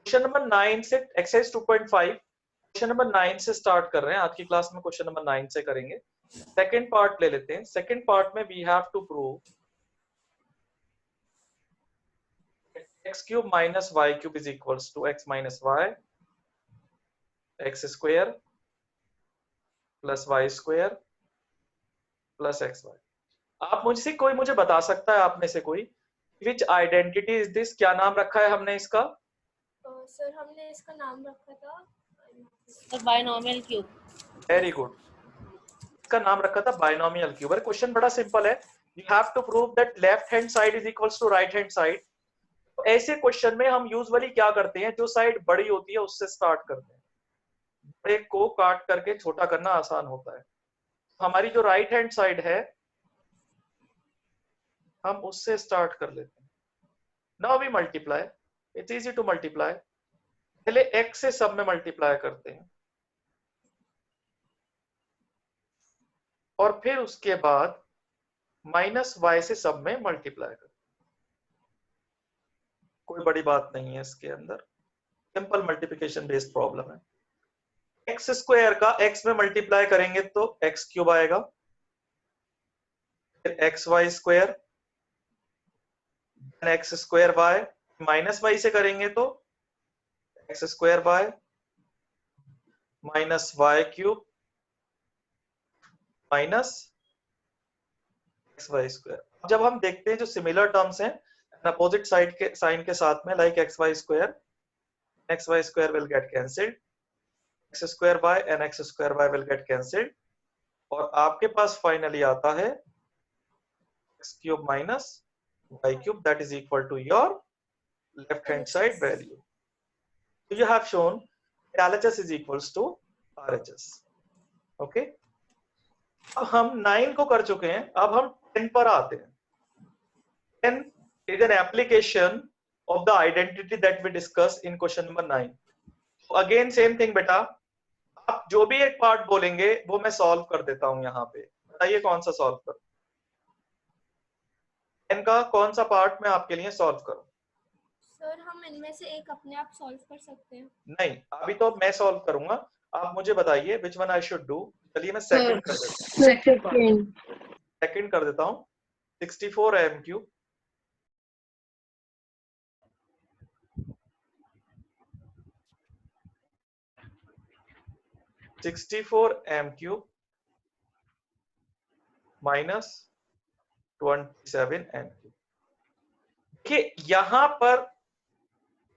Question number 9 से exercise 2.5 question number 9 से start कर रहे हैं। आज की क्लास में क्वेश्चन नंबर 9 से करेंगे। सेकंड पार्ट ले लेते हैं। सेकंड पार्ट में we have to prove x cube minus y cube is equals to x minus y x square plus y square plus x y. आप मुझसे कोई मुझे बता सकता है, आप में से कोई, विच आइडेंटिटी इज दिस? क्या नाम रखा है हमने इसका? सर हमने इसका नाम रखा था बायनोमियल क्यूब। वेरी गुड, इसका नाम रखा था बायनोमियल क्यूब। और क्वेश्चन बड़ा सिंपल है, you have to prove that left hand side is equals to right hand side. तो ऐसे क्वेश्चन में हम यूजुअली क्या करते हैं, जो साइड बड़ी होती है उससे स्टार्ट करते हैं। बड़े को काट करके छोटा करना आसान होता है। हमारी जो राइट हैंड साइड है हम उससे स्टार्ट कर लेते हैं। Now we multiply, it's easy to multiply. पहले x से सब में मल्टीप्लाई करते हैं और फिर उसके बाद माइनस y से सब में मल्टीप्लाई करते हैं। कोई बड़ी बात नहीं है इसके अंदर, सिंपल मल्टीप्लिकेशन बेस्ड प्रॉब्लम है। एक्स स्क्वायर का x में मल्टीप्लाई करेंगे तो x क्यूब आएगा, फिर x y square, x square y, minus y से करेंगे तो x square y minus y cube minus x y square. जब हम देखते हैं जो सिमिलर टर्म्स हैं अपोजिट साइड के साइन के साथ में, like x y square will get cancelled, x square y and x square Y will get cancelled, और आपके पास फाइनली आता है x cube minus y cube, that is equal to your left hand side value. So you have shown LHS is equals to RHS. Okay? अब हम 9 को कर चुके हैं, अब हम 10 पर आते हैं। 10 is an application of the identity that we discussed in question number 9. So again same thing बेटा, आप जो भी एक पार्ट बोलेंगे वो मैं सॉल्व कर देता हूं यहाँ पे। बताइए कौन सा सॉल्व करूं? 10 का कौन सा पार्ट मैं आपके लिए सॉल्व करूं? सर हम इनमें से एक अपने आप सॉल्व कर सकते हैं। नहीं, अभी तो मैं सॉल्व करूंगा, आप मुझे बताइए which one I should do. चलिए मैं सेकंड कर देता हूं, सेकंड कर देता हूं। 64 m cube minus 27 m cube. देखिए यहां पर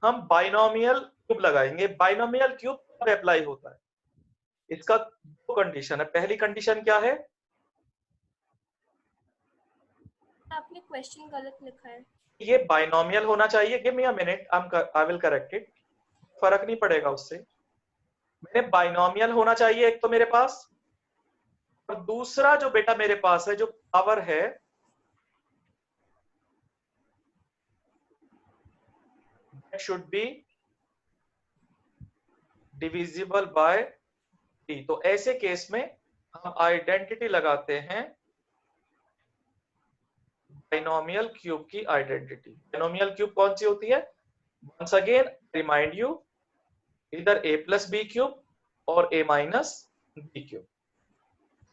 हम बाइनोमियल क्यूब लगाएंगे। बाइनोमियल क्यूब कब अप्लाई होता है? इसका दो कंडीशन है। पहली कंडीशन क्या है? आपने क्वेश्चन गलत लिखा है। ये बाइनोमियल होना चाहिए। Give me a minute, I will correct it. फर्क नहीं पड़ेगा उससे। मैंने बाइनोमियल होना चाहिए एक तो मेरे पास, और दूसरा जो बेटा मेरे पास है जो पावर है that should be divisible by t। तो ऐसे केस में हम आइडेंटिटी लगाते हैं बाइनोमियल क्यूब की आइडेंटिटी। बाइनोमियल क्यूब कौन सी होती है? वंस अगेन रिमाइंड यू, इधर a प्लस बी क्यूब और a माइनस बी क्यूब।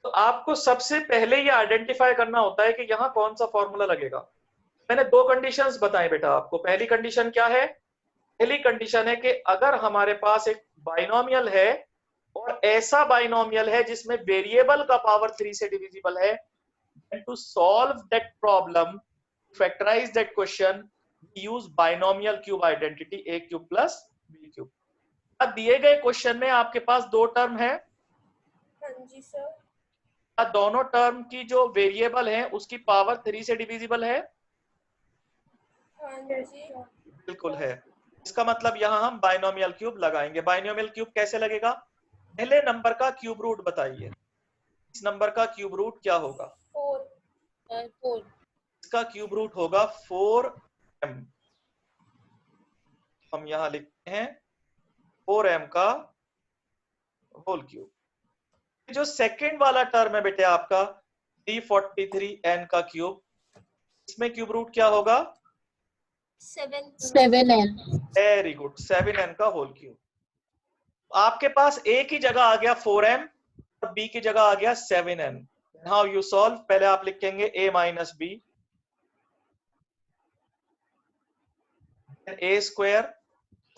तो आपको सबसे पहले ये आइडेंटिफाई करना होता है कि यहाँ कौन सा फॉर्मूला लगेगा। मैंने दो कंडीशंस बताई बेटा आपको। पहली कंडीशन क्या है? पहली कंडीशन है कि अगर हमारे पास एक बाइनोमियल है और ऐसा बाइनोमियल है जिसमें वेरिएबल का पावर 3 से डिविजिबल है, and to solve that problem, factorize that question, we use binomial cube identity a cube plus b cube। अब दिए गए क्वेश्चन में आपके पास दो टर्म है। हाँ जी सर। दोनों टर्म की जो वेरिएबल है उसकी पावर 3 से डिविजिबल है। हाँ जी बिल्कुल है। इसका मतलब यहाँ हम बाइनोमियल क्यूब लगाएंगे। बाइनोमियल क्यूब कैसे लगेगा? पहले नंबर का क्यूब रूट बताइए। इस नंबर का क्यूब रूट क्या होगा? 4। इसका क्यूब रूट होगा 4m। हम यहां लिखते हैं 4m का होल क्यूब। जो सेकंड वाला टर्म है बेटे आपका 343n का क्यूब, इसमें क्यूब रूट क्या होगा? 7n। वेरी गुड, 7n का होल क्यूब। आपके पास a की जगह आ गया 4m और b की जगह आ गया 7n। How you solve? पहले आप लिखेंगे a minus b, a square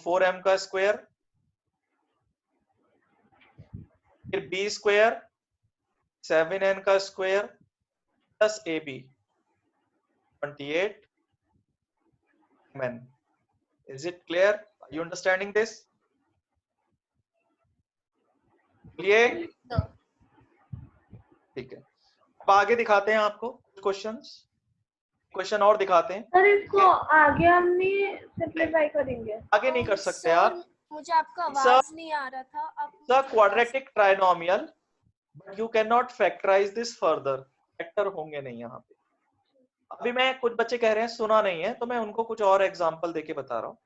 4m का स्क्वायर, फिर b स्क्वायर 7n का square plus ab 28 mn। Is it clear? Are you understanding this? ये ठीक है। अब आगे दिखाते हैं आपको क्वेश्चंस, क्वेश्चन और दिखाते हैं। सर इसको आगे हम नहीं सिंपलीफाई करेंगे? आगे नहीं कर सकते यार, मुझे आपका आवाज नहीं आ रहा था। आप quadratic trinomial, but you can not factorise this further. Factor होंगे नहीं यहाँ पे। अभी मैं, कुछ बच्चे कह रहे हैं सुना नहीं है, तो मैं उनको कुछ और एग्जांपल देके बता रहा हूँ।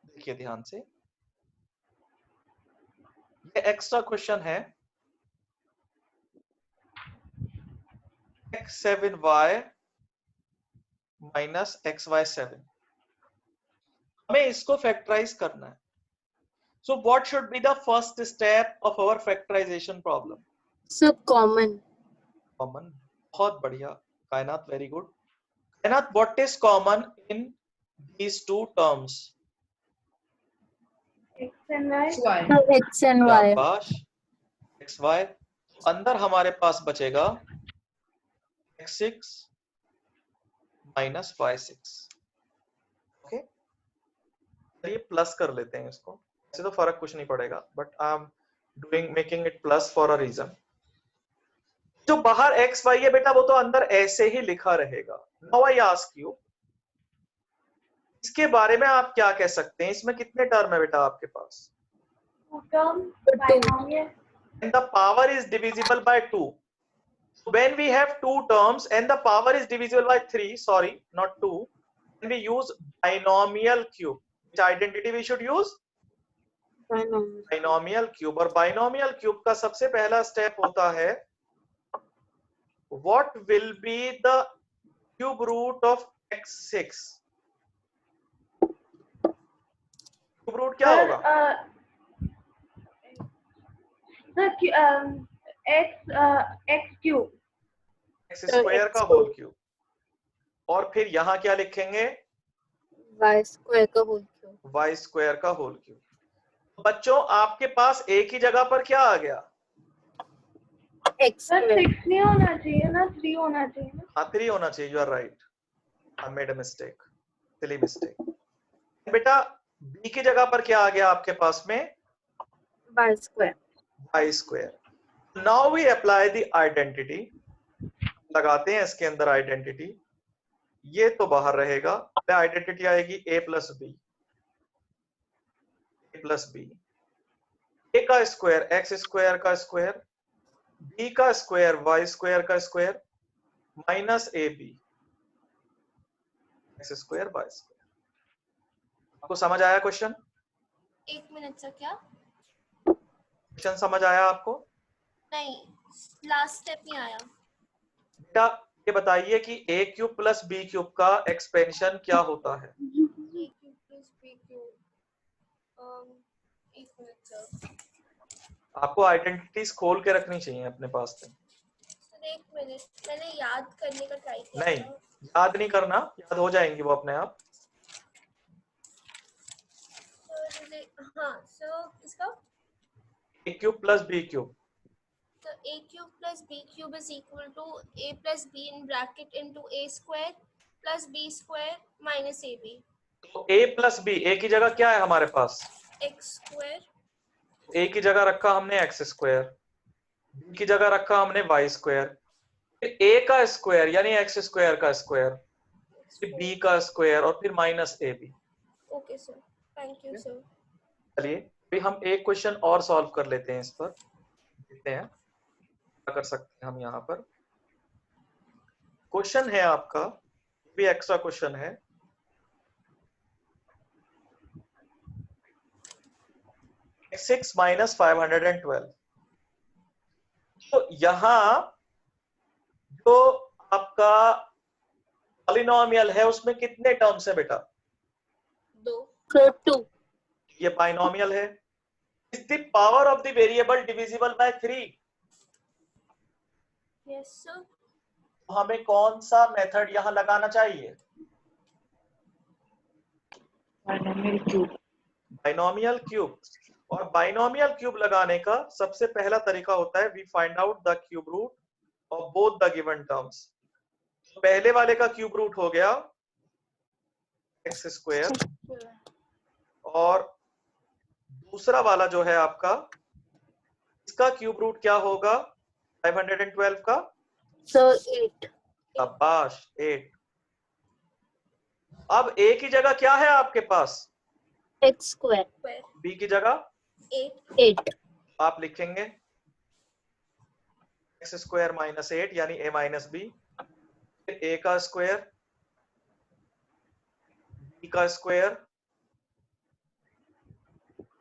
देखिए ध्यान से, ये एक्स्ट्रा क्वेश्चन है। x7y माइनस xy7, हमें इसको फैक्टराइज करना है। So what should be the first step of our factorisation problem? सब कॉमन। कॉमन, बहुत बढ़िया Kainat, very good. Kainat, what is common in these two terms? x and y। x and y। शाबाश, xy। अंदर हमारे पास बचेगा x6 माइनस y6। ओके, ये plus कर लेते हैं इसको, ऐसे तो फर्क कुछ नहीं पड़ेगा, but I am doing making it plus for a reason. जो बाहर एक्स वाई है बेटा, वो तो अंदर ऐसे ही लिखा रहेगा। नाउ आई आस्क यू, इसके बारे में आप क्या कह सकते हैं? इसमें कितने टर्म है बेटा आपके पास? Two term binomial। And the power is divisible by 2. So when we have two terms and the power is divisible by 3, sorry, not 2, then we use binomial cube. Which identity we should use? Binomial cube। और binomial cube का सबसे पहला step होता है, what will be the cube root of x6? cube root क्या होगा? x cube। x square का whole cube. और फिर यहाँ क्या लिखेंगे? y स्क्वायर का होल क्यूब। y स्क्वायर का होल क्यूब। बच्चों आपके पास a की जगह पर क्या आ गया? x sir square. 6 नहीं होना चाहिए ना, 3 होना चाहिए ना। हाँ 3 होना चाहिए, you are right, I made a mistake, silly mistake. बेटा b की जगह पर क्या आ गया आपके पास में? y square. y square. Now we apply the identity, लगाते हैं इसके अंदर आइडेंटिटी। ये तो बाहर रहेगा, आइडेंटिटी आएगी a plus b, a plus b. a का स्क्वायर x स्क्वायर का स्क्वायर, b का स्क्वायर y स्क्वायर का square minus a b x square y square. आपको समझ आया क्वेश्चन? एक मिनट सर, क्या? क्वेश्चन समझ आया आपको? नहीं, लास्ट स्टेप नहीं आया। बेटा ये बताइए कि a cube plus b cube का एक्सपेंशन क्या होता है? ए क्यूब प्लस बी क्यूब। एक मिनट सर, आपको आइडेंटिटीज खोल के रखनी चाहिए अपने पास में। एक मिनट, मैंने याद करने का ट्राई किया नहीं, था। याद नहीं करना, याद हो जाएंगी वो अपने आप। हाँ सर, इसका a cube plus b cube, so a cube plus b cube is equal to a plus b in bracket into a square plus b square minus ab। तो a प्लस b, a की जगह क्या है हमारे पास? x square। a की जगह रखा हमने x स्क्वायर, b की जगह रखा हमने y स्क्वायर, फिर a का स्क्वायर यानी x स्क्वायर का स्क्वायर, फिर b का स्क्वायर और फिर minus a b. Okay sir, thank you sir. चलिए अभी हम एक क्वेश्चन और सॉल्व कर लेते हैं, इस पर देखते हैं क्या कर सकते हैं हम। यहाँ पर क्वेश्चन है आपका, भी एक्स्ट्रा क्वेश्चन है। x6 minus 512। तो यहाँ जो आपका पॉलिनोमियल है उसमें कितने टर्म्स है बेटा? 2। So 2. ये बाइनोमियल है। Is the power of the variable divisible by 3? Yes, sir. हमें कौन सा मेथड यहां लगाना चाहिए? Binomial cube. और बाइनोमियल क्यूब लगाने का सबसे पहला तरीका होता है we find out the cube root of both the given terms. पहले वाले का क्यूब रूट हो गया एक्स स्क्वायर, और दूसरा वाला जो है आपका, इसका क्यूब रूट क्या होगा 512 का? So 8. शाबाश, 8। अब a की जगह क्या है आपके पास? X square. Square. b की जगह 8. 8. आप लिखेंगे एक्स स्क्वायर माइनस 8 यानी a माइनस बी, फिर a का स्क्वायर, b का स्क्वायर,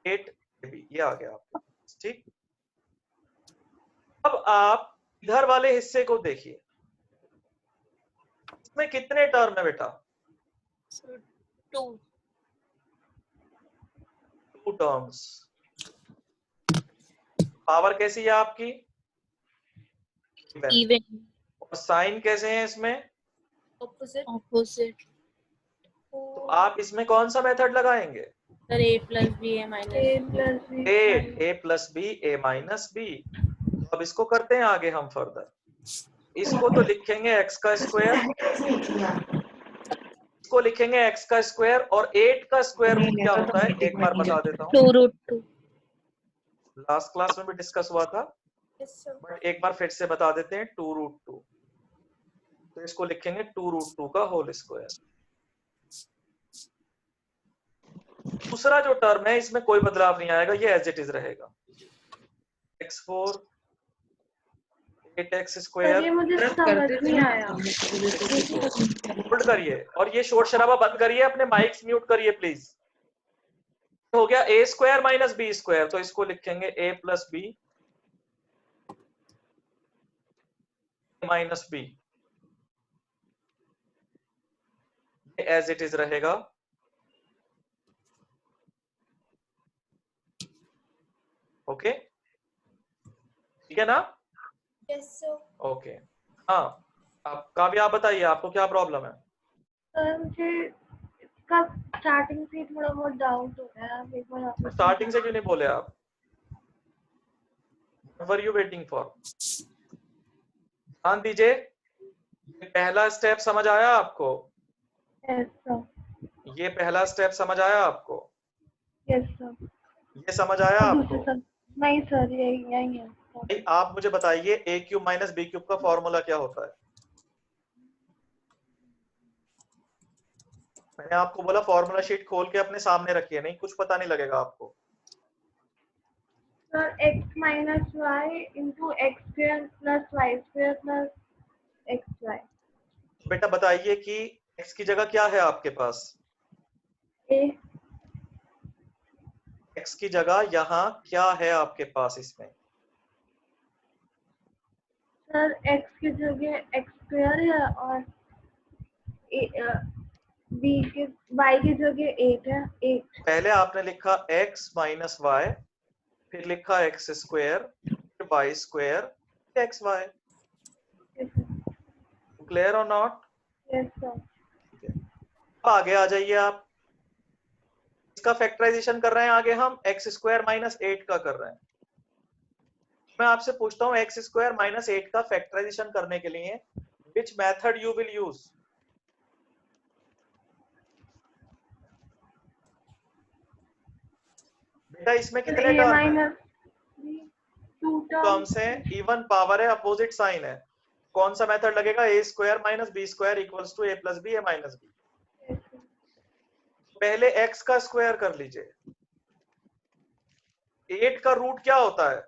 8 ab, ये आ गया आपके पास। ठीक, अब आप इधर वाले हिस्से को देखिए, इसमें कितने टर्म है बेटा? So 2. 2 टर्म्स। पावर कैसी है आपकी? Even. और साइन कैसे हैं इसमें? Opposite. Opposite. तो आप इसमें कौन सा मेथड लगाएंगे? Sir a plus B A minus A plus B. a plus b a minus b. अब इसको करते हैं आगे हम फर्दर। इसको तो लिखेंगे x का स्क्वायर, इसको लिखेंगे x का स्क्वायर, और 8 का स्क्वायर रूट क्या होता है एक बार बता देता हूँ। 2 root 2. लास्ट क्लास में भी डिस्कस हुआ था, Yes, sir. बट एक बार फिर से बता देते हैं, 2 रूट 2। तो इसको लिखेंगे 2 रूट 2 का होल स्क्वायर। दूसरा जो टर्म है इसमें कोई बदलाव नहीं आएगा, ये एज इट इज रहेगा। x4 8x sir square. ये मुझे समझ नहीं आया। होल्ड करिए और ये शोर शराबा बंद करिए, अपने माइक्स म्यूट करिए प्लीज। हो गया a square minus B square, तो इसको लिखेंगे a plus b minus b, as it is रहेगा। ओके, ठीक है ना? Yes, sir. ओके, हाँ, आप काव्या आप बताइए, आपको क्या प्रॉब्लम है? सर मुझे इसका स्टार्टिंग से थोड़ा बहुत डाउट हो रहा है, आप एक बार वापस स्टार्टिंग से क्यों नहीं बोले आप? What were you waiting for? ध्यान दीजिए, ये पहला स्टेप समझ आया आपको? यस सर, ये पहला स्टेप समझ आया आपको? Yes sir. ये समझ आया और आपको? दूसरे सर नहीं सर, यही है। भाई आप मुझे बताइए a cube minus b cube का फॉर्मूला क्या होता है? मैंने आपको बोला फॉर्मूला शीट खोल के अपने सामने रखिए, नहीं कुछ पता नहीं लगेगा आपको। Sir x minus y into x square plus y square plus x y. बेटा बताइए कि x की जगह क्या है आपके पास? ए x की जगह यहाँ क्या है आपके पास इसमें? सर x की जगह एक्स स्क्वायर है और बी के वाई की जगह 8 है, 8। पहले आपने लिखा x माइनस वाई, फिर लिखा एक्स स्क्वायर, फिर y square, x y. Clear और नॉट? Yes sir. अब आगे आ जाइए आप, इसका फैक्टराइजेशन कर रहे हैं आगे हम, एक्स स्क्वायर माइनस 8 का कर रहे हैं। मैं आपसे पूछता हूँ एक्स स्क्वायर माइनस 8 का फैक्टराइजेशन करने के लिए which method you will use? बेटा इसमें कितने ए टर्म है? माइनस 2 टर्म्स है, इवन पावर है, अपोजिट साइन है। कौन सा मेथड लगेगा? A square minus B square equals to A plus B A minus B. पहले x का स्क्वायर कर लीजिए। 8 का रूट क्या होता है?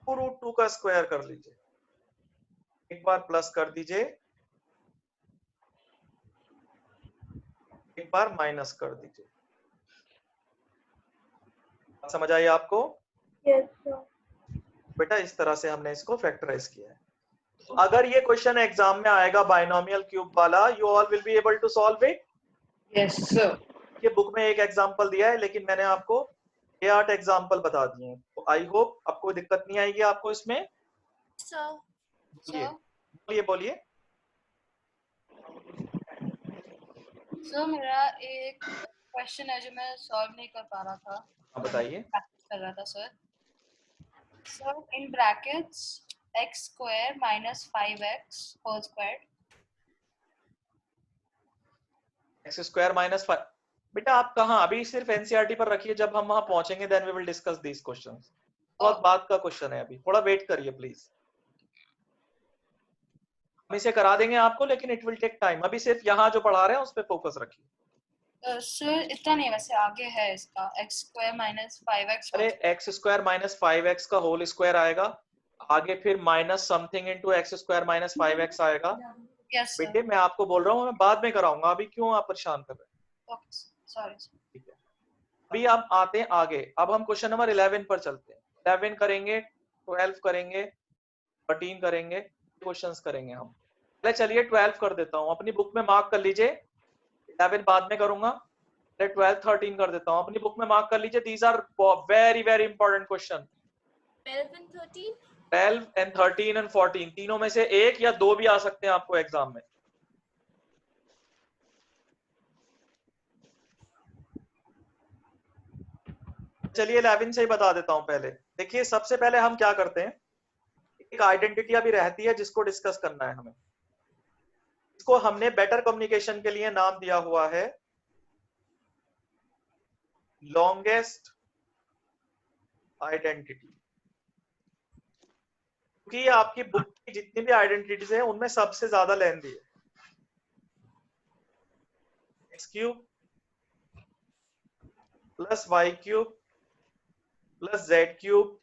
रूट 2 का स्क्वायर कर लीजिए, एक बार प्लस कर दीजिए, एक बार माइनस कर दीजिए। समझ आई आपको? Yes sir. बेटा इस तरह से हमने इसको फैक्टराइज किया है। अगर ये क्वेश्चन एग्जाम में आएगा बाइनोमियल क्यूब वाला, you all will be able to solve it. Yes sir. ये बुक में एक एग्जांपल दिया है, लेकिन मैंने आपको 8 एग्जांपल बता दिए हैं, तो आई होप आपको दिक्कत नहीं आएगी आपको इसमें। सर बोलिए बोलिए बोलिए। सर मेरा एक क्वेश्चन है जो मैं सॉल्व नहीं कर पा रहा था, हाँ, बताइए। प्रैक्टिस कर रहा था sir. Sir in brackets x square minus 5x whole square. X square minus 5। बेटा आप कहाँ, अभी सिर्फ एनसीईआरटी पर रखिए, जब हम वहां पहुंचेंगे then we will discuss this questions. बहुत बात का क्वेश्चन है, अभी थोड़ा वेट करिए प्लीज। हम इसे करा देंगे आपको, लेकिन इट विल टेक टाइम। अभी सिर्फ यहाँ जो पढ़ा रहे हैं उस पर फोकस रखिए। सर इतना नहीं, वैसे आगे है इसका x स्क्वायर माइनस 5x। अरे एक्स स्क्वायर माइनस 5x का होल स्क्वायर आएगा, आगे फिर minus something into x square minus 5x आएगा। यस बेटे मैं आपको बोल रहा हूँ, मैं बाद में कराऊंगा, अभी क्यों आप परेशान कर रहे हैं। Okay sorry. ठीक है, अभी हम आते हैं आगे। अब हम क्वेश्चन नंबर 11 पर चलते हैं। 11 करेंगे, 12 करेंगे, 13 करेंगे, क्वेश्चंस करेंगे हम। पहले चलिए 12 कर देता हूँ, अपनी बुक में मार्क कर लीजिए। 11 बाद में करूंगा, 12 13 कर देता हूँ, अपनी बुक में मार्क कर लीजिए। These are very very important question. 12 and 13 12 and 13 and 14 तीनों में से एक या दो भी आ सकते हैं आपको एग्जाम में। चलिए 11 से ही बता देता हूं। पहले देखिए, सबसे पहले हम क्या करते हैं, एक आइडेंटिटी अभी रहती है जिसको डिस्कस करना है हमें। इसको हमने बेटर कम्युनिकेशन के लिए नाम दिया हुआ है लॉन्गेस्ट आइडेंटिटी, क्योंकि आपकी बुक की जितनी भी आइडेंटिटीज हैं उनमें सबसे ज्यादा लेंथी है। X cube plus y cube plus z cube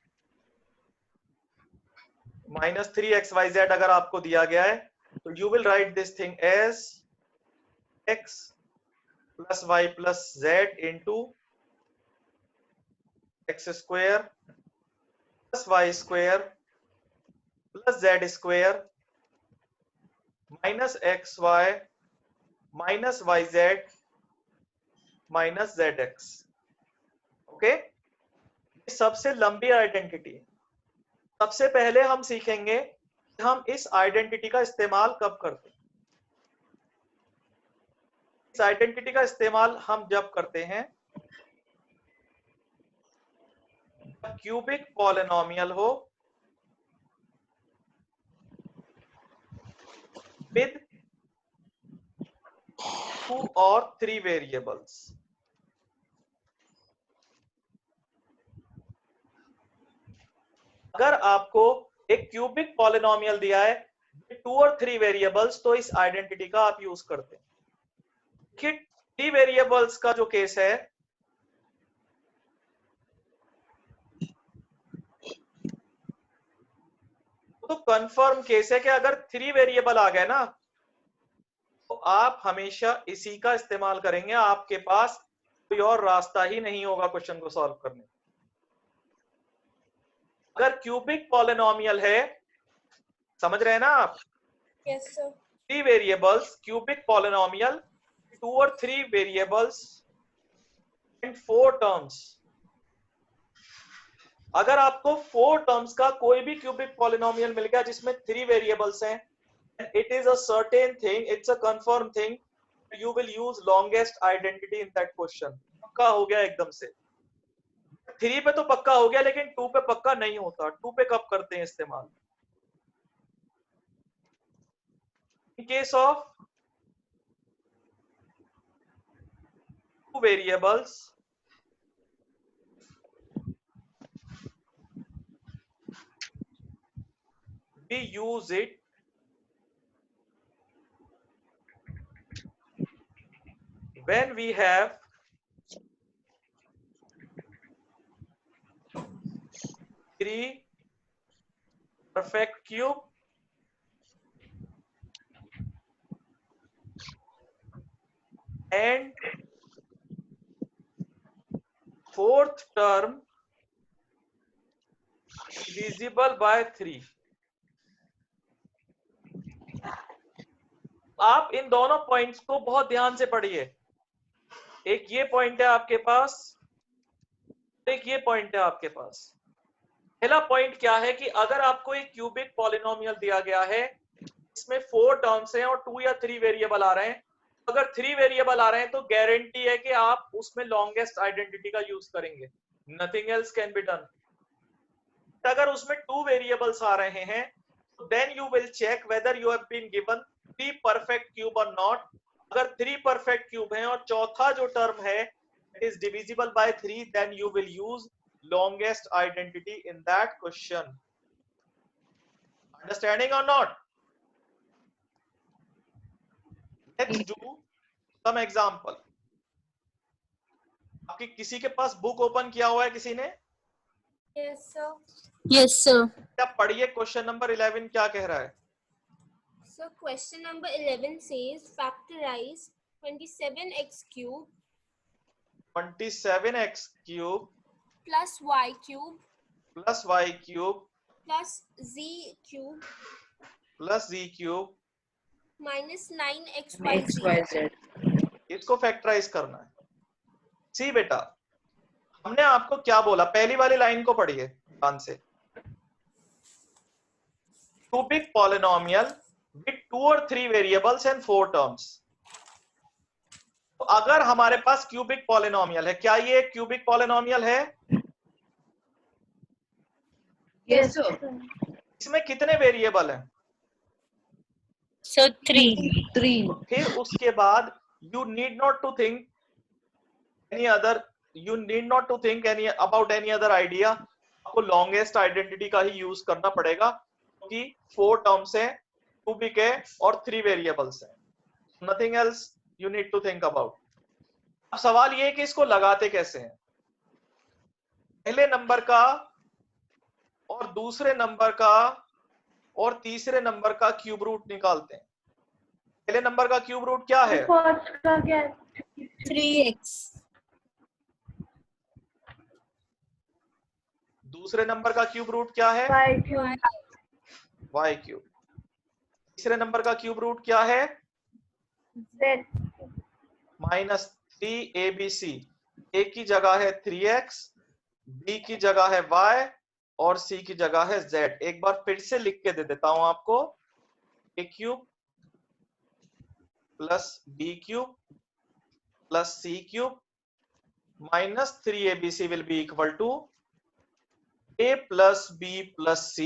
minus 3xyz अगर आपको दिया गया है तो you will write this thing as x plus y plus z into x square plus y square plus z square minus x y minus y z minus z x. Okay, सबसे लंबी identity. सबसे पहले हम सीखेंगे कि हम इस identity का इस्तेमाल कब करते हैं। इस आइडेंटिटी का इस्तेमाल हम जब करते हैं क्यूबिक पॉलिनोमियल हो विद 2 और 3 वेरिएबल्स। अगर आपको एक क्यूबिक पॉलिनोमियल दिया है 2 और 3 वेरिएबल्स, तो इस आइडेंटिटी का आप यूज करते हैं। 3 वेरिएबल्स का जो केस है, तो कंफर्म केस है कि अगर 3 वेरिएबल आ गए ना, तो आप हमेशा इसी का इस्तेमाल करेंगे। आपके पास कोई और रास्ता ही नहीं होगा क्वेश्चन को सॉल्व करने। अगर क्यूबिक पॉलिनोमियल है, समझ रहे हैं ना आप? yes sir 3 variables cubic polynomial, 2 और 3 वेरिएबल्स एंड 4 टर्म्स। अगर आपको 4 टर्म्स का कोई भी क्यूबिक पॉलिनोमियल मिल गया जिसमें 3 वेरिएबल्स हैं, it is a certain thing, it's a confirmed thing, you will use longest identity in that question। पक्का हो गया एकदम से। 3 पे तो पक्का हो गया, लेकिन 2 पे पक्का नहीं होता। 2 पे कब करते हैं इस्तेमाल? in case of 2 variables we use it when we have 3 perfect cube and 4th term divisible by 3। आप इन दोनों पॉइंट्स को बहुत ध्यान से पढ़िए। एक ये पॉइंट है आपके पास, एक ये पॉइंट है आपके पास। पहला पॉइंट क्या है कि अगर आपको एक क्यूबिक पॉलिनोमियल दिया गया है, इसमें 4 टर्म्स हैं और 2 या 3 वेरिएबल आ रहे हैं, अगर 3 वेरिएबल आ रहे हैं तो गारंटी है कि आप उसमें लॉन्गेस्ट आइडेंटिटी का यूज करेंगे, nothing else can be done. अगर उसमें 2 वेरिएबल्स आ रहे हैं, then you will check whether you have been given 3 perfect cube और नॉट। अगर 3 परफेक्ट क्यूब हैं और चौथा जो टर्म है it is divisible by 3, then you will use longest identity in that question. Understanding or not? Let's do some example. आपकी किसी के पास बुक ओपन किया हुआ है किसी ने? Yes, sir. Yes, sir. क्या पढ़िए क्वेश्चन नंबर 11 क्या कह रहा है? So question number 11 says factorize 27x cube 27x cube plus y cube plus y cube plus z cube plus z cube minus 9xyz. XYZ. इसको फैक्टराइज करना है। सी बेटा, हमने आपको क्या बोला? पहली वाली लाइन को पढ़िए ध्यान से। Cubic polynomial with 2 or 3 variables and 4 terms. तो अगर हमारे पास क्यूबिक पॉलिनोमियल है, क्या ये क्यूबिक पॉलिनोमियल है? Yes, sir. इसमें कितने वेरिएबल हैं? So 3. 3. फिर उसके बाद you need not to think any other, you need not to think any about any other idea. आपको लॉन्गेस्ट आइडेंटिटी का ही यूज करना पड़ेगा क्योंकि 4 टर्म्स है, क्यूबिक है और 3 वेरिएबल्स हैं। Nothing else you need to think about. अब सवाल ये है कि इसको लगाते कैसे हैं? पहले नंबर का और दूसरे नंबर का और तीसरे नंबर का क्यूब रूट निकालते हैं। पहले नंबर का क्यूब रूट क्या है? फर्स्ट का क्या है? 3x. दूसरे नंबर का क्यूब रूट क्या है? y cube. y cube. तीसरे नंबर का क्यूब रूट क्या है? z. -3abc। a की जगह है 3x, b की जगह है y और c की जगह है z। एक बार फिर से लिख के दे देता हूं आपको। a cube plus b cube plus c cube -3abc will be equal to a plus b plus c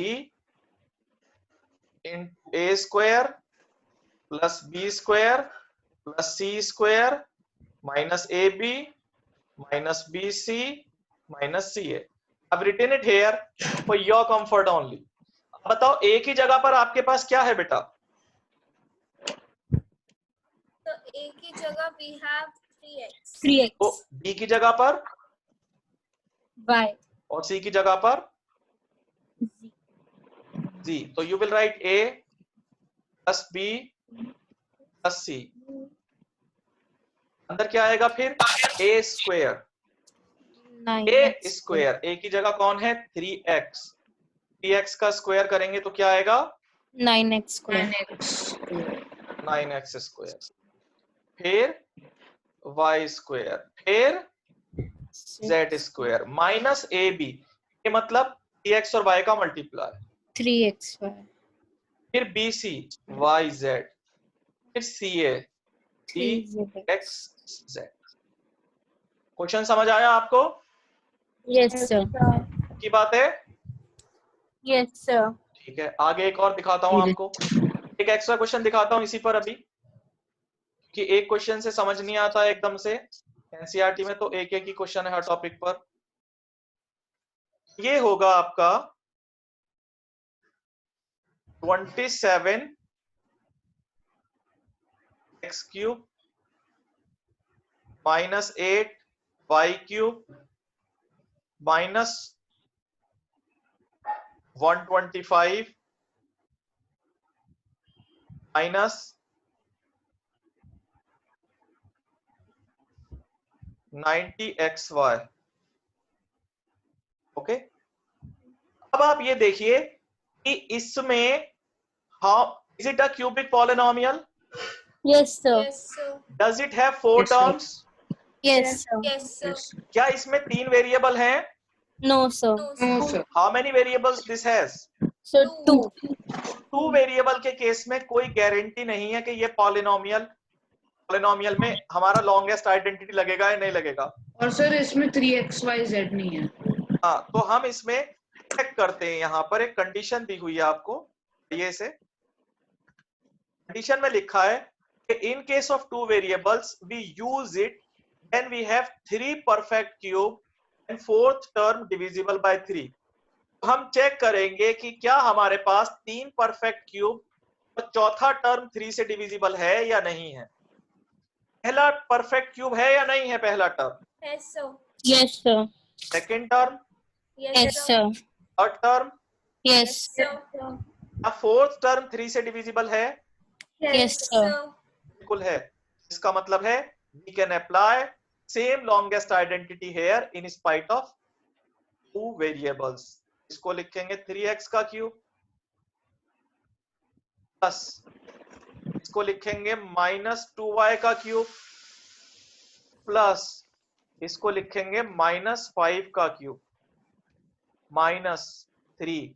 in a square plus b square plus c square minus ab minus bc minus ca. I've written it here for your comfort only. बताओ a की जगह पर आपके पास क्या है बेटा? So a की जगह we have 3x. 3x. तो b की जगह पर Y. और c की जगह पर g. तो you will write a plus b plus c. अंदर क्या आएगा फिर? a square 9. a square. a की जगह कौन है? 3x। 3x का स्क्वायर करेंगे तो क्या आएगा? 9x square. 9x square. फिर y स्क्वायर, फिर z स्क्वायर माइनस ab। ये मतलब 3x और y का मल्टीप्लाई। 3xy. फिर bc yz, फिर ca 3xz। क्वेश्चन समझ आया आपको? Yes, sir. की बात है? Yes, sir. ठीक है, आगे एक और दिखाता हूं आपको। एक एक्स्ट्रा क्वेश्चन दिखाता हूं इसी पर अभी, कि एक क्वेश्चन से समझ नहीं आता एकदम से। एनसीईआरटी में तो एक ही क्वेश्चन है हर टॉपिक पर। ये होगा आपका 27 x cube minus 8 y cube minus 125 minus 90xy। Okay, अब आप ये देखिए कि इसमें how is it a cubic polynomial? Yes, sir. Yes, sir. Does it have 4 Yes, sir. terms? Yes, sir. Yes, sir. Yes. क्या इसमें 3 वेरिएबल हैं? No, sir. No, No, sir. sir. How many variables this has? So Two. 2 variable के case में कोई guarantee नहीं है कि ये पॉलिनोमियल में हमारा लॉन्गेस्ट आइडेंटिटी लगेगा या नहीं लगेगा। और सर इसमें 3xyz नहीं है। हाँ, तो हम इसमें चेक करते हैं। यहाँ पर एक कंडीशन दी हुई है आपको, ये से कंडीशन में लिखा है कि in case of 2 variables we use it when we have 3 perfect cube and 4th term divisible by 3। हम चेक करेंगे कि क्या हमारे पास 3 परफेक्ट क्यूब और चौथा टर्म 3 से डिविजिबल है या नहीं है। पहला परफेक्ट क्यूब है या नहीं है पहला term? Yes, sir. yes, sir. Second term, Yes, Yes, sir. sir. Third term, Yes, Sir. या 4th टर्म 3 से डिविजिबल है? yes, sir. बिल्कुल है। इसका मतलब है we can apply same longest identity here in spite of 2 variables। इसको लिखेंगे 3x का क्यूब प्लस इसको लिखेंगे -2y का क्यूब प्लस इसको लिखेंगे -5 का क्यूब -3।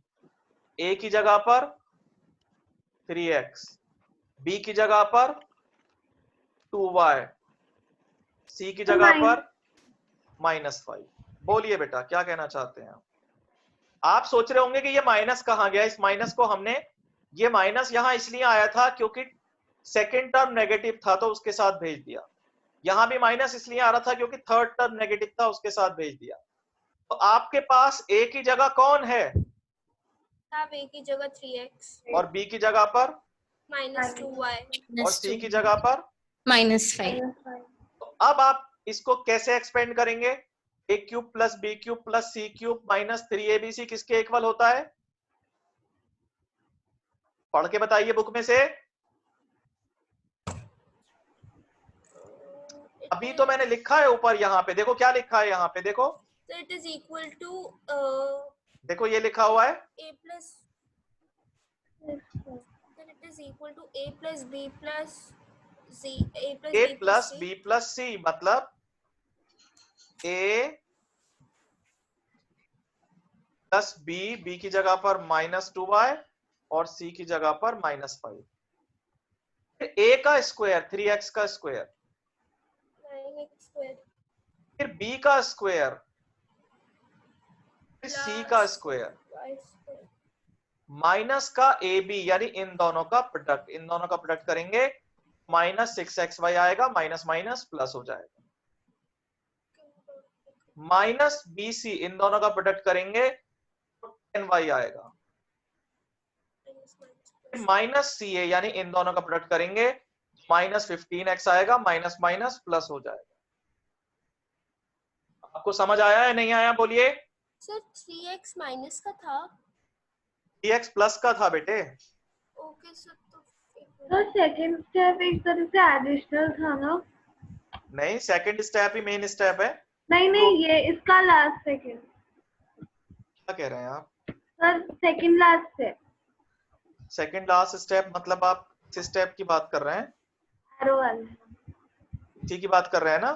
a की जगह पर 3x, b की जगह पर 2y, c की जगह पर -5। बोलिए बेटा क्या कहना चाहते हैं आप? सोच रहे होंगे कि ये माइनस कहाँ गया। इस माइनस को हमने, ये माइनस यहां इसलिए आया था क्योंकि सेकंड टर्म नेगेटिव था तो उसके साथ भेज दिया। यहां भी माइनस इसलिए आ रहा था क्योंकि थर्ड टर्म नेगेटिव था, उसके साथ भेज दिया। तो आपके पास a की जगह कौन है Have A की जगह 3x और b की जगह पर -2y। और c की जगह पर। -5. तो अब आप इसको कैसे एक्सपेंड करेंगे? a cube plus b cube plus c cube minus 3abc किसके इक्वल होता है? पढ़ के बताइए बुक में से। अभी तो मैंने लिखा है ऊपर, यहाँ पे देखो क्या लिखा है, यहाँ पे देखो, So it is equal to देखो ये लिखा हुआ है A plus. Then it is equal to A plus B plus C. A plus a B plus C. b plus c, मतलब a प्लस b की जगह पर -2y और c की जगह पर -5। फिर a का स्क्वायर 3x का स्क्वायर, 9x square फिर b का स्क्वायर, फिर c का स्क्वायर, y square. माइनस का ab यानी इन दोनों का प्रोडक्ट। इन दोनों का प्रोडक्ट करेंगे -6xy आएगा, माइनस माइनस प्लस हो जाएगा। माइनस bc इन दोनों का प्रोडक्ट करेंगे तो 10y आएगा। -ca यानी इन दोनों का प्रोडक्ट करेंगे -15x आएगा, माइनस माइनस प्लस हो जाएगा। आपको समझ आया या नहीं आया? बोलिए। Sir 3x minus का था. 3x प्लस का था बेटे। Okay sir. तो सेकंड स्टेप एक तरह से एडिशनल था ना? नहीं, सेकंड स्टेप ही मेन स्टेप है। नहीं ये इसका लास्ट सेकंड। क्या कह रहे हैं आप? सर सेकंड लास्ट है। सेकंड लास्ट स्टेप मतलब आप किस स्टेप की बात कर रहे हैं? एरो वाला। इसी की बात कर रहे हैं ना?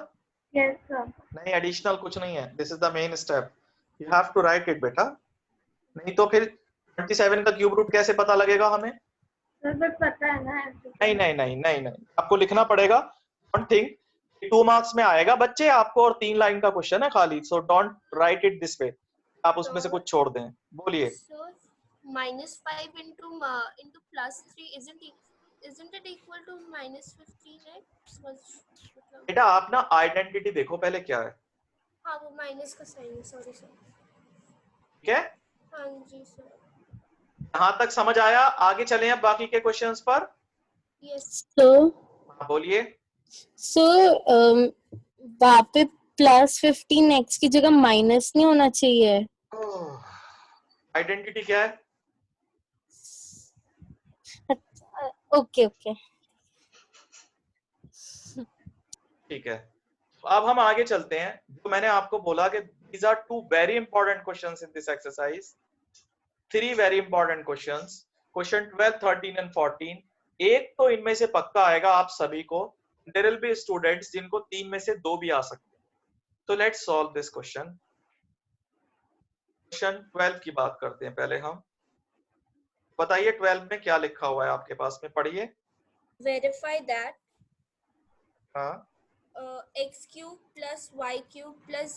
Yes sir. नहीं, एडिशनल कुछ नहीं है। This is the main step, you have to write it बेटा। नहीं तो फिर 27 का क्यूब रूट कैसे पता लगेगा हमें? सर बट पता है ना ऐसे। नहीं, आपको लिखना पड़ेगा। डोंट थिंक 2 मार्क्स में आएगा बच्चे आपको, और 3 लाइन का क्वेश्चन है खाली, so don't write it this way. आप उसमें से कुछ छोड़ दें। बोलिए। Sir, -5 into +3 isn't it equal to -15x? बेटा आप ना आइडेंटिटी देखो पहले क्या है। हाँ वो माइनस का साइन है, सॉरी सर। ठीक है, हाँ जी सर। यहाँ तक समझ आया? आगे चलें अब बाकी के क्वेश्चंस पर। यस So, बोलिए। वहाँ पे +15x की जगह माइनस नहीं होना चाहिए। आइडेंटिटी क्या है? ओके ठीक है, अब हम आगे चलते हैं। जो मैंने आपको बोला कि these are 2 very important questions in this exercise, 3 very important questions, question 12, 13 and 14 एक तो इनमें से पक्का आएगा आप सभी को, देयर विल बी स्टूडेंट्स जिनको 3 में से 2 भी आ सकते हैं। तो let's solve this question. Question 12 की बात करते हैं पहले हम। बताइए 12 में क्या लिखा हुआ है आपके पास में, पढ़िए। Verify that हाँ x cube plus y cube plus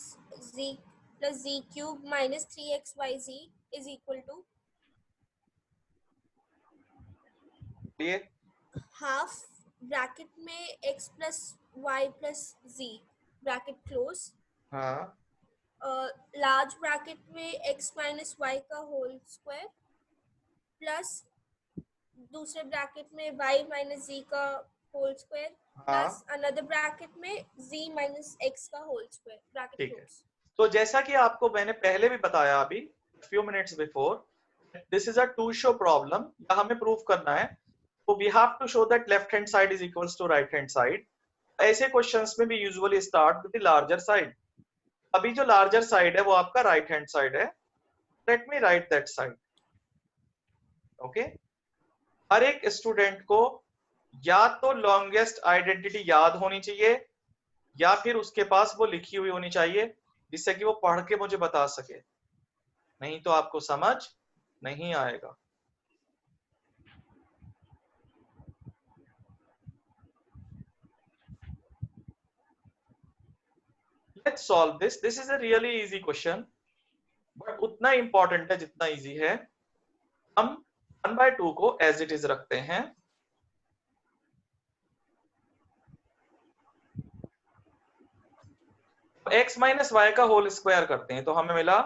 z cube minus 3xyz is equal to ये half ब्रैकेट में x plus y plus z bracket close, हाँ लार्ज ब्रैकेट में x minus y का होल स्क्वायर प्लस दूसरे bracket में y minus z का whole square plus another bracket में z minus x का होल स्क्वायर ब्रैकेट ठीक है। क्लोज। तो जैसा कि आपको मैंने पहले भी बताया अभी few minutes before, this is a to show problem, हमें प्रूव करना है। तो we have to show that left hand side is equals to right hand side. ऐसे क्वेश्चंस में भी usually start with the larger side. अभी जो larger side है वो आपका राइट हैंड साइड है। Let me write that side. Okay, हर एक स्टूडेंट को या तो लॉन्गेस्ट आइडेंटिटी याद होनी चाहिए या फिर उसके पास वो लिखी हुई होनी चाहिए जिससे कि वो पढ़ के मुझे बता सके, नहीं तो आपको समझ नहीं आएगा। Let's solve this. This is a really easy question, but उतना इंपॉर्टेंट है जितना इजी है। हम 1/2 को एज इट इज रखते हैं। x माइनस वाई का होल स्क्वायर करते हैं तो हमें मिला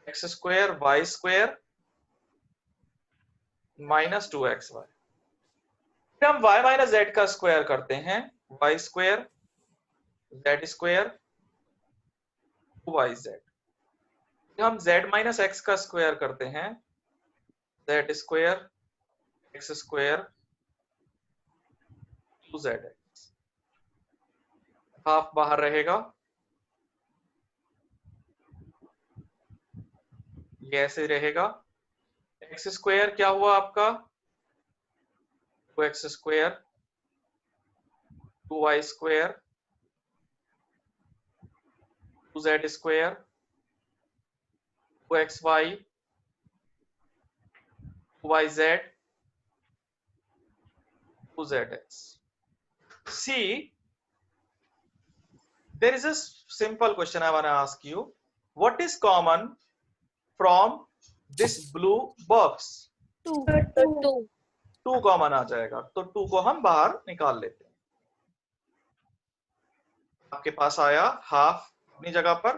x square y square minus 2xy। फिर हम y माइनस जेड का स्क्वायर करते हैं, y square z square 2yz। हम z माइनस एक्स का स्क्वायर करते हैं, z square x square 2zx। Half बाहर रहेगा, ये ऐसे रहेगा। एक्स स्क्वायर क्या हुआ आपका, 2x square 2y square 2z square 2xy 2yz 2zx। See, there is a simple question I want to ask you. What is common from this blue box? 2 common आ जाएगा, तो 2 को हम बाहर निकाल लेते हैं। आपके पास आया हाफ अपनी जगह पर,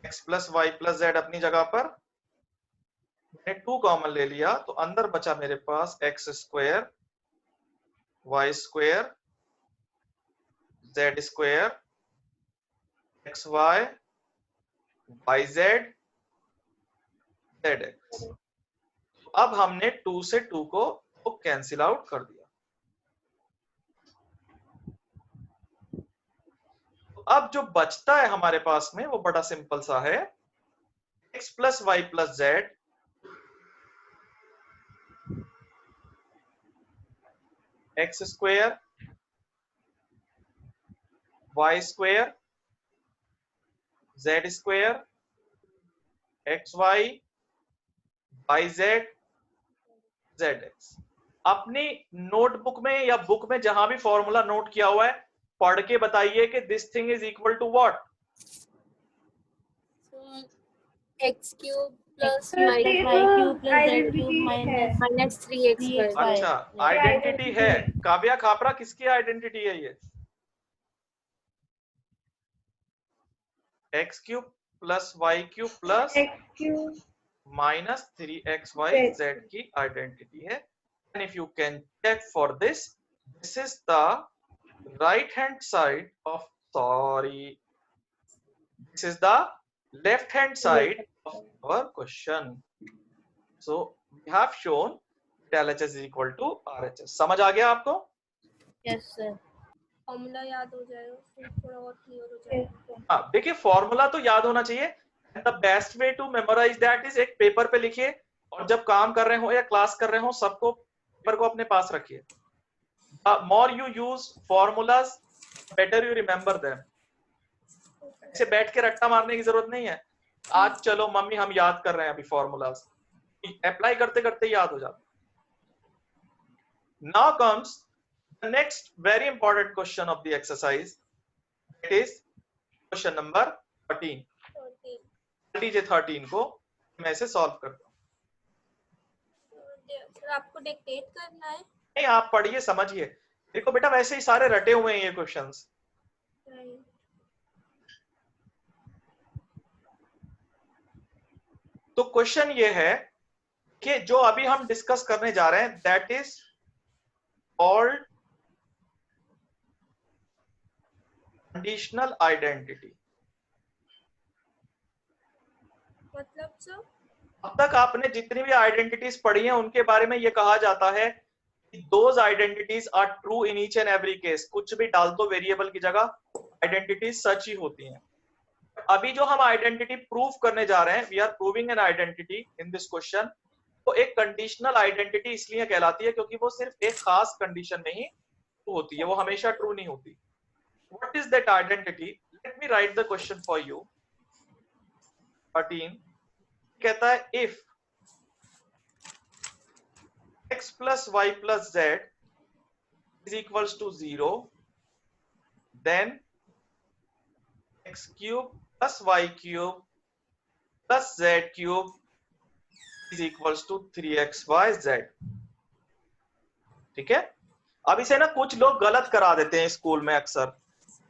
x plus y plus z अपनी जगह पर, मैंने 2 कॉमन ले लिया तो अंदर बचा मेरे पास x square y square z square x y y z z x. अब हमने 2 से 2 को कैंसिल आउट कर दिया। अब जो बचता है हमारे पास में वो बड़ा सिंपल सा है, x plus y plus z x square y square z square x y y z z x. अपनी नोटबुक में या बुक में जहां भी फॉर्मूला नोट किया हुआ है पढ़ के बताइए कि this thing is equal to what. x cube plus y cube plus z cube minus 3xy। अच्छा, आइडेंटिटी है। काव्या खापरा किसकी आइडेंटिटी है ये? x cube plus y cube plus minus 3xy z की आइडेंटिटी है। And if you can check for this, this is the right hand side of, sorry, this is the left hand side of our question. So we have shown that LHS is equal to RHS. समझ आ गया आपको? Yes sir। Formula याद हो जाएगा फिर थोड़ा और clear हो जाएगा। हाँ, देखिए फॉर्मूला तो याद होना चाहिए। The best way to memorize that is एक पेपर पे लिखिए, और जब काम कर रहे हो या क्लास कर रहे हो सबको पेपर को अपने पास रखिए। More you use formulas better you remember them. ऐसे बैठ के रट्टा मारने की जरूरत नहीं है। आज चलो मम्मी हम याद कर रहे हैं अभी फॉर्मूलाज, अप्लाई करते करते याद हो जाता। Now comes the next very important question of the exercise. It is question number 13. लीजिए 13 को मैं इसे सॉल्व करता हूँ। सर आपको डिक्टेट करना है? नहीं, आप पढ़िए समझिए। देखो बेटा वैसे ही सारे रटे हुए हैं ये क्वेश्चंस। तो क्वेश्चन ये है कि जो अभी हम डिस्कस करने जा रहे हैं that is all conditional identity. मतलब सर अब तक आपने जितनी भी आइडेंटिटीज पढ़ी हैं उनके बारे में ये कहा जाता है कि those identities are true in each and every case. कुछ भी डाल दो वेरिएबल की जगह, आइडेंटिटीज सच ही होती हैं। अभी जो हम आइडेंटिटी प्रूव करने जा रहे हैं, we are proving an identity in this question. तो एक कंडीशनल आइडेंटिटी इसलिए कहलाती है क्योंकि वो सिर्फ एक खास कंडीशन में ही होती है, वो हमेशा ट्रू नहीं होती। What is that identity? Late me right the question for you. 13 कहता है if x plus y plus z is equals to 0, then x cube plus y cube plus z cube is equals to 3xyz। ठीक है। अब इसे ना कुछ लोग गलत करा देते हैं स्कूल में, अक्सर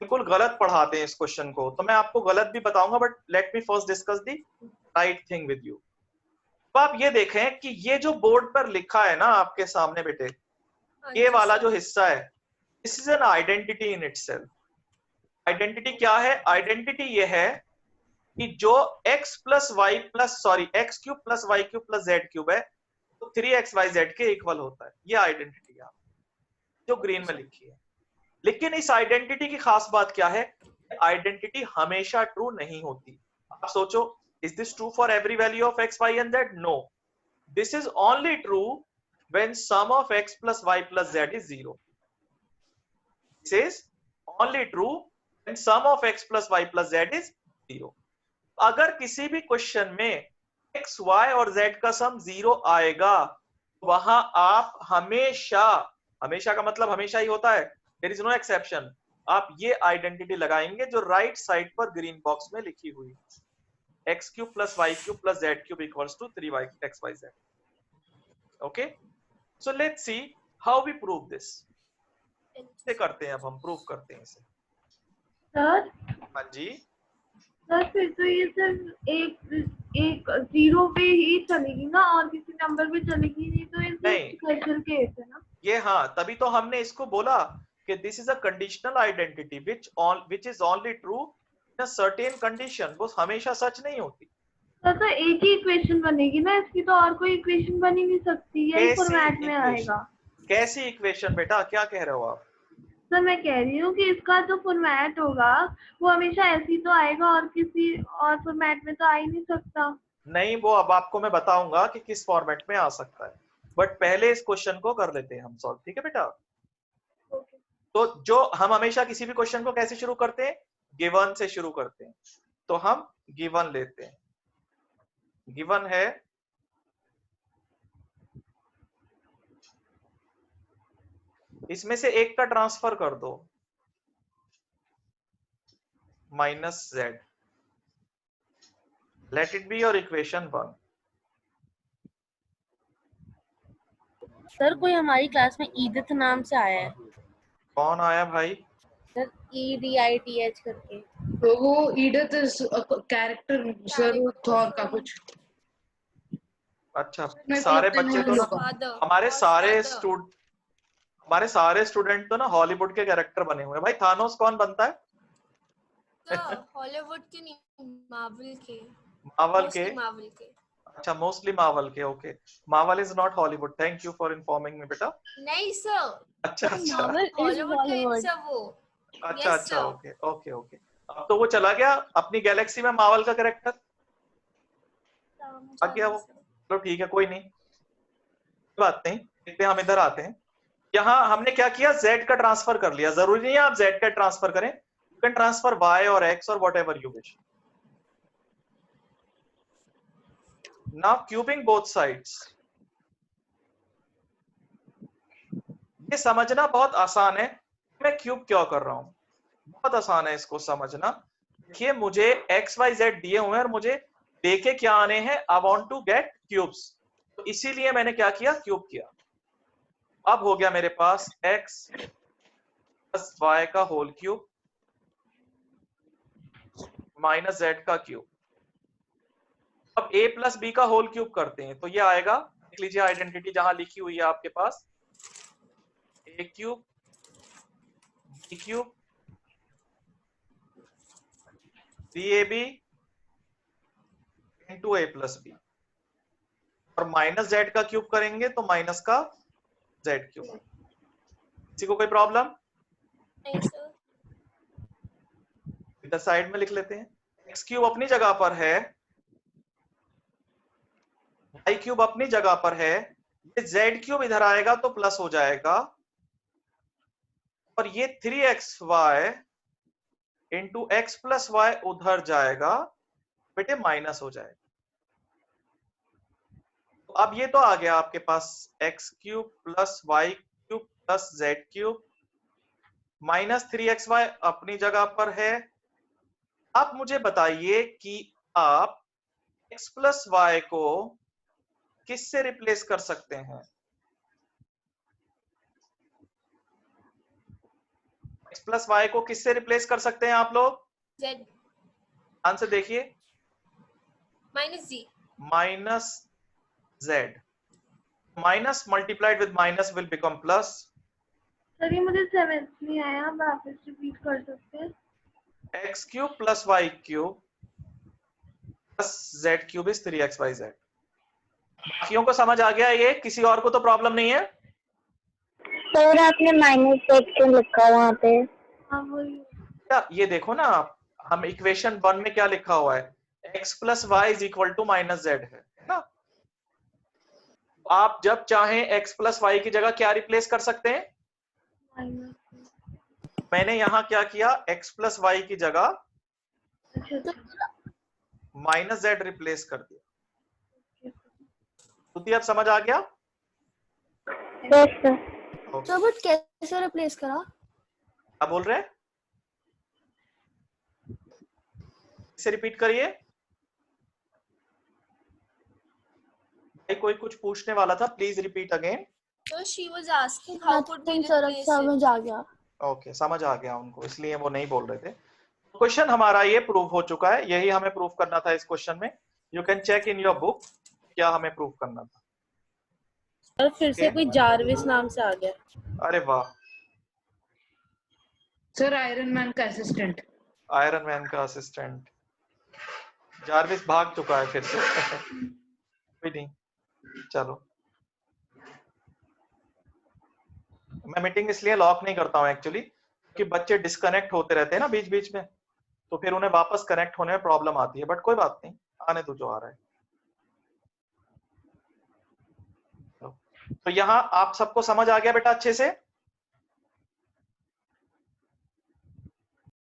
बिल्कुल गलत पढ़ाते हैं इस क्वेश्चन को। तो मैं आपको गलत भी बताऊंगा, but let me first discuss the right thing with you. तो आप ये देखें कि ये जो बोर्ड पर लिखा है ना आपके सामने बेटे, ये वाला जो हिस्सा है, this is an identity in itself. Identity क्या है? आइडेंटिटी ये है कि जो x plus y plus sorry x cube plus y cube plus z cube है तो 3xyz के इक्वल होता है। ये आइडेंटिटी है जो ग्रीन में लिखी है। लेकिन इस आइडेंटिटी की खास बात क्या है? आइडेंटिटी हमेशा ट्रू नहीं होती। आप सोचो, is this true for every value of x, y and z? No. This is only true when sum of x plus y plus z is 0. This is only true when sum of x plus y plus z is 0. अगर किसी भी question में x, y और z का सम 0 आएगा, वहां आप हमेशा, हमेशा का मतलब हमेशा ही होता है, there is no exception, आप ये आइडेंटिटी लगाएंगे जो राइट साइड पर ग्रीन बॉक्स में लिखी हुई है। x cube plus y cube plus z cube equals to 3xyz. Okay, so let's see how we prove this. इसे करते हैं, अब हम प्रूव करते हैं इसे। सर हाँ जी सर, फिर तो ये सिर्फ एक जीरो पे ही चलेगी ना, और किसी नंबर पे चलेगी नहीं, तो ये नहीं। स्पेशल केस है ना। ये हाँ, तभी तो हमने इसको बोला कि this is a conditional identity which is only true in a certain condition। वो हमेशा सच नहीं होती। तो एक ही इक्वेशन बनेगी ना इसकी, तो और कोई इक्वेशन बनी नहीं सकती, यही फॉर्मेट में आएगा। कैसी इक्वेशन बेटा, क्या कह रहे हो आप? सर मैं कह रही हूँ कि इसका जो फॉर्मेट होगा वो हमेशा ऐसी तो आएगा, और किसी और फॉर्मेट में तो आ ही नहीं सकता। नहीं, वो अब आपको मैं बताऊंगा कि किस फॉर्मेट में आ सकता है, बट पहले इस क्वेश्चन को कर लेते हैं हम सॉल्व। ठीक है बेटा? तो जो हम हमेशा किसी भी क्वेश्चन को कैसे शुरू करते हैं? गिवन से शुरू करते हैं। तो हम गिवन लेते हैं। गिवन है इसमें से एक का ट्रांसफर कर दो, -z। Let it be your equation 1। Sir कोई हमारी क्लास में ईदित नाम से आया है। कौन आया भाई? सर EDITH करके। तो वो ईडथ कैरेक्टर सर थॉर का कुछ। अच्छा, सारे बच्चे तो हमारे सारे स्टूडेंट तो ना हॉलीवुड के कैरेक्टर बने हुए हैं। भाई थानोस कौन बनता है? हॉलीवुड के नहीं, मार्वल के। मार्वल के? मार्वल के। अच्छा, मोस्टली मार्वल के। Okay, Marvel is not Hollywood. Thank you for informing मी बेटा। नहीं सर, अच्छा अच्छा हॉलीवुड के इट्स वो। अच्छा अच्छा, ओके ओके ओके। अब तो वो चला गया अपनी गैलेक्सी में, मार्वल का कैरेक्टर आ गया वो। चलो ठीक है, कोई नहीं, बात नहीं, देखते हैं, हम इधर आते हैं। यहां हमने क्या किया, z का ट्रांसफर कर लिया। जरूरी नहीं है आप z का ट्रांसफर करें, यू कैन ट्रांसफर y और x और what ever you wish. Now cubing both sides, ये समझना बहुत आसान है, मैं क्यूब क्यों कर रहा हूं, बहुत आसान है इसको समझना। देखिए मुझे x y z दिए हुए हैं और मुझे देखे क्या आने हैं, I want to get cubes, तो इसीलिए मैंने क्या किया, क्यूब किया। अब हो गया मेरे पास x प्लस y का होल क्यूब माइनस z का क्यूब। अब a प्लस b का होल क्यूब करते हैं, तो ये आएगा, देख लीजिए आइडेंटिटी जहां लिखी हुई है आपके पास, a cube b cube CAB into a plus b, और माइनस z का क्यूब करेंगे तो माइनस का z क्यूब। किसी को कोई प्रॉब्लम? नहीं सर। इधर साइड में लिख लेते हैं, x क्यूब अपनी जगह पर है, y क्यूब अपनी जगह पर है, ये z क्यूब इधर आएगा तो प्लस हो जाएगा, और ये 3xy into x plus Y उधर जाएगा बेटे, माइनस हो जाएगा। तो अब ये तो आ गया आपके पास x cube plus y cube plus z cube minus 3xy अपनी जगह पर है। आप मुझे बताइए कि आप x प्लस वाई को किससे रिप्लेस कर सकते हैं? x प्लस वाई को किससे रिप्लेस कर सकते हैं आप लोग? z आंसर देखिए, minus z। Minus z, minus multiplied with minus will become plus. Sir ये मुझे समझ नहीं आया, आप वापस रिपीट कर सकते हैं? x cube plus y cube plus z cube is 3xyz। बाकियों को समझ आ गया ये? किसी और को तो प्रॉब्लम नहीं है? सर आपने माइनस z क्यों लिखा वहाँ पे? हाँ वही। क्या ये देखो ना आप, हम इक्वेशन 1 में क्या लिखा हुआ है, x plus y is equal to minus z है ना। आप जब चाहें x प्लस वाई की जगह क्या रिप्लेस कर सकते हैं? माइनस। मैंने यहाँ क्या किया, x प्लस वाई की जगह अच्छा माइनस जेड रिप्लेस कर दिया। श्रुति अब समझ आ गया? Yes sir. Okay. तो बट कैसे रिप्लेस करा? क्या बोल रहे हैं, इसे रिपीट करिए। भाई कोई कुछ पूछने वाला था, please repeat again. So she was asking how could we sir replace it? समझ आ गया। ओके, समझ आ गया उनको, इसलिए वो नहीं बोल रहे थे। क्वेश्चन हमारा ये प्रूव हो चुका है, यही हमें प्रूव करना था इस क्वेश्चन में। You can check in your book क्या हमें प्रूव करना था। सर फिर से कोई जारविस नाम से आ गया। अरे वाह, सर आयरन मैन का असिस्टेंट। आयरन मैन का असिस्टेंट जारविस भाग चुका है फिर से। कोई नहीं, चलो मैं मीटिंग इसलिए लॉक नहीं करता हूँ एक्चुअली, क्योंकि बच्चे डिस्कनेक्ट होते रहते हैं ना बीच बीच में, तो फिर उन्हें वापस कनेक्ट होने में प्रॉब्लम आती है। बट कोई बात नहीं, आने दो जो आ रहा है। तो यहाँ आप सबको समझ आ गया बेटा अच्छे से?